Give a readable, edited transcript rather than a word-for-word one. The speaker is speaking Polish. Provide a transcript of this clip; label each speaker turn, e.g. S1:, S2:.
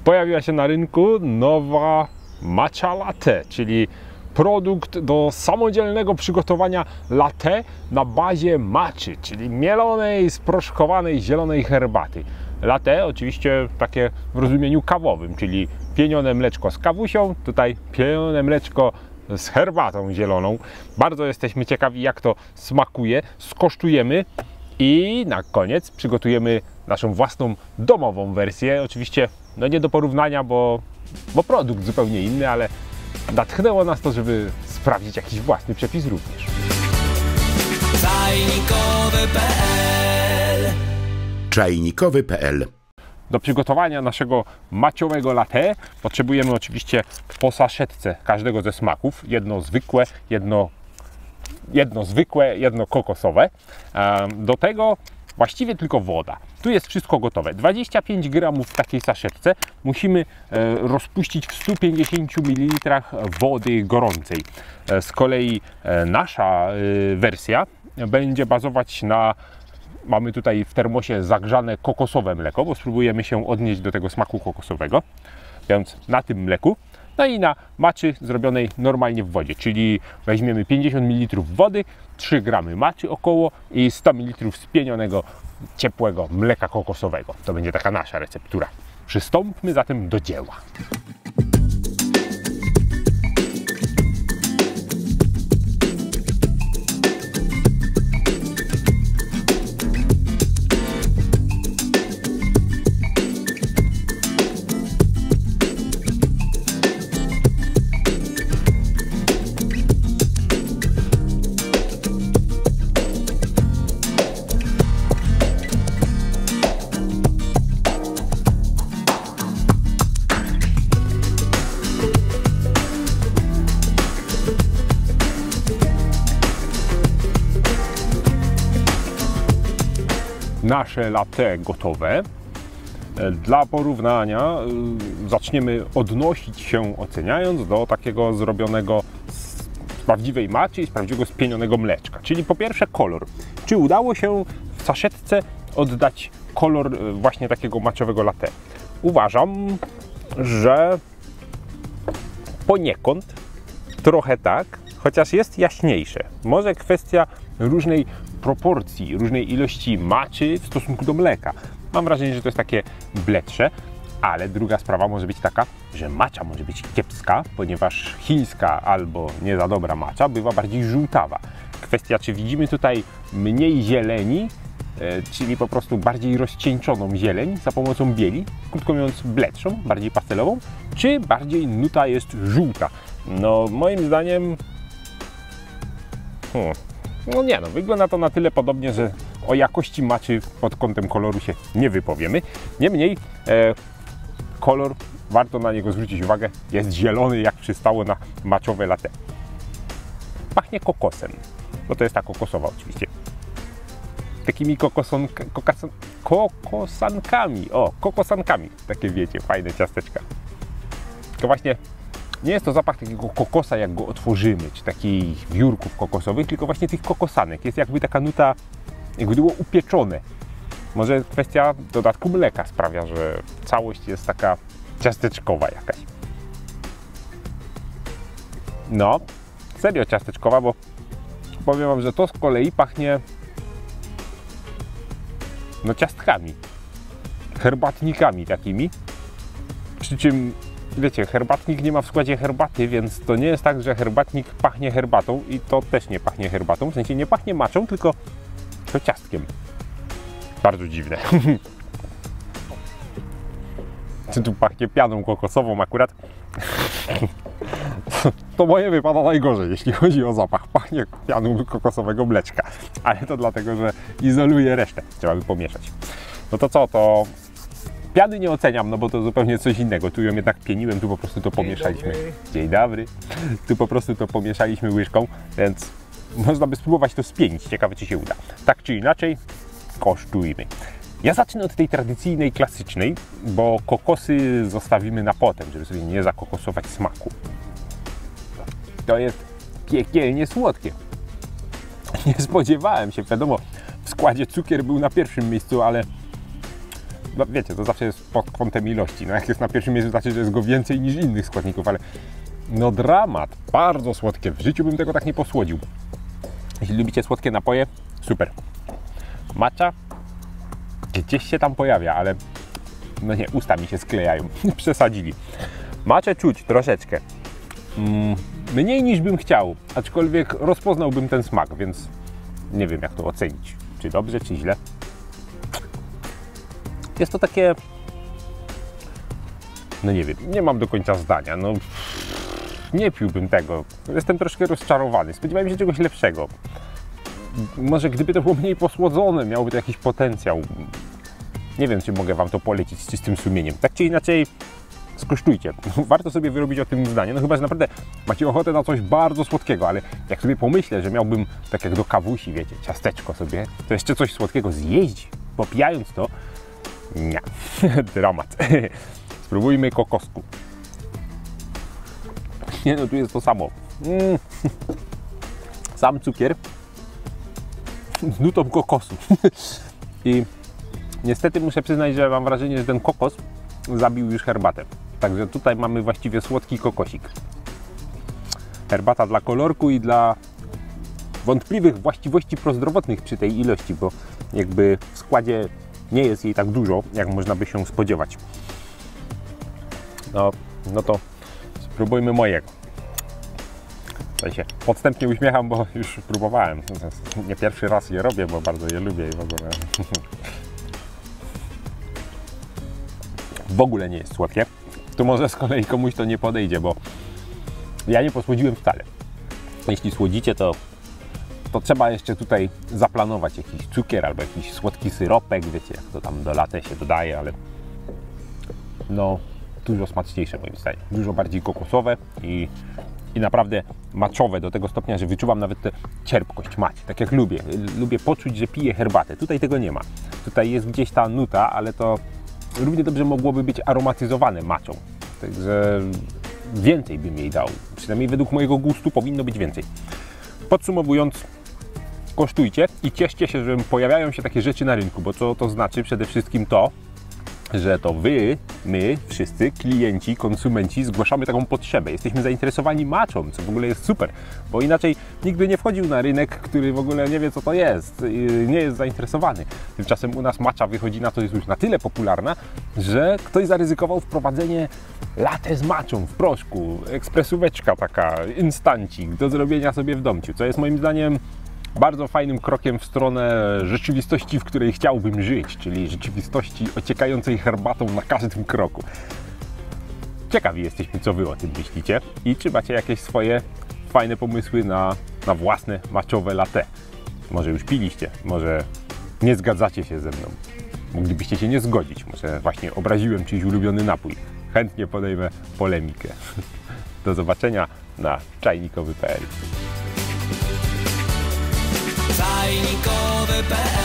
S1: Pojawiła się na rynku nowa matcha latte, czyli produkt do samodzielnego przygotowania latte na bazie matchy, czyli mielonej, sproszkowanej zielonej herbaty. Latte oczywiście takie w rozumieniu kawowym, czyli pienione mleczko z kawusią, tutaj pienione mleczko z herbatą zieloną. Bardzo jesteśmy ciekawi, jak to smakuje, skosztujemy i na koniec przygotujemy naszą własną domową wersję. Oczywiście no nie do porównania, bo produkt zupełnie inny, ale natchnęło nas to, żeby sprawdzić jakiś własny przepis również.
S2: Czajnikowy.pl.
S1: Do przygotowania naszego maciowego latte potrzebujemy oczywiście po saszetce każdego ze smaków. Jedno zwykłe, jedno kokosowe. Do tego właściwie tylko woda. Tu jest wszystko gotowe. 25 gramów w takiej saszetce musimy rozpuścić w 150 ml wody gorącej. Z kolei nasza wersja będzie bazować na... Mamy tutaj w termosie zagrzane kokosowe mleko, bo spróbujemy się odnieść do tego smaku kokosowego. Więc na tym mleku. No i na matchy zrobionej normalnie w wodzie, czyli weźmiemy 50 ml wody, 3 gramy matchy około i 100 ml spienionego, ciepłego mleka kokosowego. To będzie taka nasza receptura. Przystąpmy zatem do dzieła. Nasze latte gotowe. Dla porównania zaczniemy odnosić się, oceniając, do takiego zrobionego z prawdziwej matchy i z prawdziwego spienionego mleczka. Czyli po pierwsze kolor. Czy udało się w saszetce oddać kolor właśnie takiego matchowego latte? Uważam, że poniekąd trochę tak, chociaż jest jaśniejsze. Może kwestia różnej proporcji, różnej ilości matchy w stosunku do mleka. Mam wrażenie, że to jest takie bledsze, ale druga sprawa może być taka, że matcha może być kiepska, ponieważ chińska albo nie za dobra matcha bywa bardziej żółtawa. Kwestia, czy widzimy tutaj mniej zieleni, czyli po prostu bardziej rozcieńczoną zieleń za pomocą bieli, krótko mówiąc bledszą, bardziej pastelową, czy bardziej nuta jest żółta. No moim zdaniem no nie no, wygląda to na tyle podobnie, że o jakości matchy pod kątem koloru się nie wypowiemy. Niemniej kolor, warto na niego zwrócić uwagę, jest zielony, jak przystało na matchowe latte. Pachnie kokosem, bo to jest ta kokosowa oczywiście. Takimi kokosankami, o, kokosankami, takie wiecie, fajne ciasteczka. Tylko właśnie nie jest to zapach takiego kokosa, jak go otworzymy, czy takich wiórków kokosowych, tylko właśnie tych kokosanek. Jest jakby taka nuta, jakby było upieczone. Może kwestia dodatku mleka sprawia, że całość jest taka ciasteczkowa jakaś. No, serio ciasteczkowa, bo powiem wam, że to z kolei pachnie no ciastkami, herbatnikami takimi, przy czym wiecie, herbatnik nie ma w składzie herbaty, więc to nie jest tak, że herbatnik pachnie herbatą i to też nie pachnie herbatą, w sensie nie pachnie matchą, tylko to ciastkiem. Bardzo dziwne. Czy tu pachnie pianą kokosową akurat? To moje wypada najgorzej, jeśli chodzi o zapach. Pachnie pianą kokosowego mleczka, ale to dlatego, że izoluje resztę. Trzeba by pomieszać. No to co, to piany nie oceniam, no bo to zupełnie coś innego. Tu ją jednak pieniłem, tu po prostu to pomieszaliśmy. Dzień dobry. Tu po prostu to pomieszaliśmy łyżką, więc można by spróbować to spienić. Ciekawe, czy się uda. Tak czy inaczej, kosztujmy. Ja zacznę od tej tradycyjnej, klasycznej, bo kokosy zostawimy na potem, żeby sobie nie zakokosować smaku. To jest piekielnie słodkie. Nie spodziewałem się, wiadomo, w składzie cukier był na pierwszym miejscu, ale no wiecie, to zawsze jest pod kątem ilości. No jak jest na pierwszym miejscu, znaczy, że jest go więcej niż innych składników, ale no dramat, bardzo słodkie. W życiu bym tego tak nie posłodził. Jeśli lubicie słodkie napoje, super. Matcha gdzieś się tam pojawia, ale no nie, usta mi się sklejają. Przesadzili. Matchę czuć troszeczkę. Mniej niż bym chciał, aczkolwiek rozpoznałbym ten smak, więc nie wiem jak to ocenić. Czy dobrze, czy źle. Jest to takie... No nie wiem, nie mam do końca zdania. No, nie piłbym tego. Jestem troszkę rozczarowany. Spodziewałem się czegoś lepszego. Może gdyby to było mniej posłodzone, miałoby to jakiś potencjał. Nie wiem, czy mogę Wam to polecić z czystym sumieniem. Tak czy inaczej, skosztujcie. Warto sobie wyrobić o tym zdanie. No chyba, że naprawdę macie ochotę na coś bardzo słodkiego, ale jak sobie pomyślę, że miałbym, tak jak do kawusi, wiecie, ciasteczko sobie, to jeszcze coś słodkiego zjeść, popijając to, nie. Dramat. Spróbujmy kokosku. Nie no, tu jest to samo. Sam cukier z nutą kokosu. I niestety muszę przyznać, że mam wrażenie, że ten kokos zabił już herbatę. Także tutaj mamy właściwie słodki kokosik. Herbata dla kolorku i dla wątpliwych właściwości prozdrowotnych przy tej ilości, bo jakby w składzie nie jest jej tak dużo, jak można by się spodziewać. No to spróbujmy mojego. Tutaj się podstępnie uśmiecham, bo już próbowałem. Nie pierwszy raz je robię, bo bardzo je lubię i w ogóle nie jest słodkie. Tu może z kolei komuś to nie podejdzie, bo ja nie posłodziłem wcale. Jeśli słodzicie, to trzeba jeszcze tutaj zaplanować jakiś cukier albo jakiś słodki syropek, wiecie, jak to tam do latte się dodaje, ale no dużo smaczniejsze moim zdaniem. Dużo bardziej kokosowe i naprawdę matchowe do tego stopnia, że wyczuwam nawet tę cierpkość mać, tak jak lubię. Lubię poczuć, że piję herbatę. Tutaj tego nie ma. Tutaj jest gdzieś ta nuta, ale to równie dobrze mogłoby być aromatyzowane matchą. Także więcej bym jej dał. Przynajmniej według mojego gustu powinno być więcej. Podsumowując, kosztujcie i cieszcie się, że pojawiają się takie rzeczy na rynku, bo co to znaczy? Przede wszystkim to, że to wy, my, wszyscy klienci, konsumenci zgłaszamy taką potrzebę. Jesteśmy zainteresowani matchą, co w ogóle jest super, bo inaczej nikt by nie wchodził na rynek, który w ogóle nie wie, co to jest, nie jest zainteresowany. Tymczasem u nas matcha wychodzi na to, jest już na tyle popularna, że ktoś zaryzykował wprowadzenie latte z matchą w proszku, ekspresóweczka taka, instancik do zrobienia sobie w domciu, co jest moim zdaniem bardzo fajnym krokiem w stronę rzeczywistości, w której chciałbym żyć, czyli rzeczywistości ociekającej herbatą na każdym kroku. Ciekawi jesteśmy, co Wy o tym myślicie i czy macie jakieś swoje fajne pomysły na własne matchowe latte. Może już piliście, może nie zgadzacie się ze mną. Moglibyście się nie zgodzić, może właśnie obraziłem czyjś ulubiony napój. Chętnie podejmę polemikę. Do zobaczenia na czajnikowy.pl.
S2: Czajnikowy.pl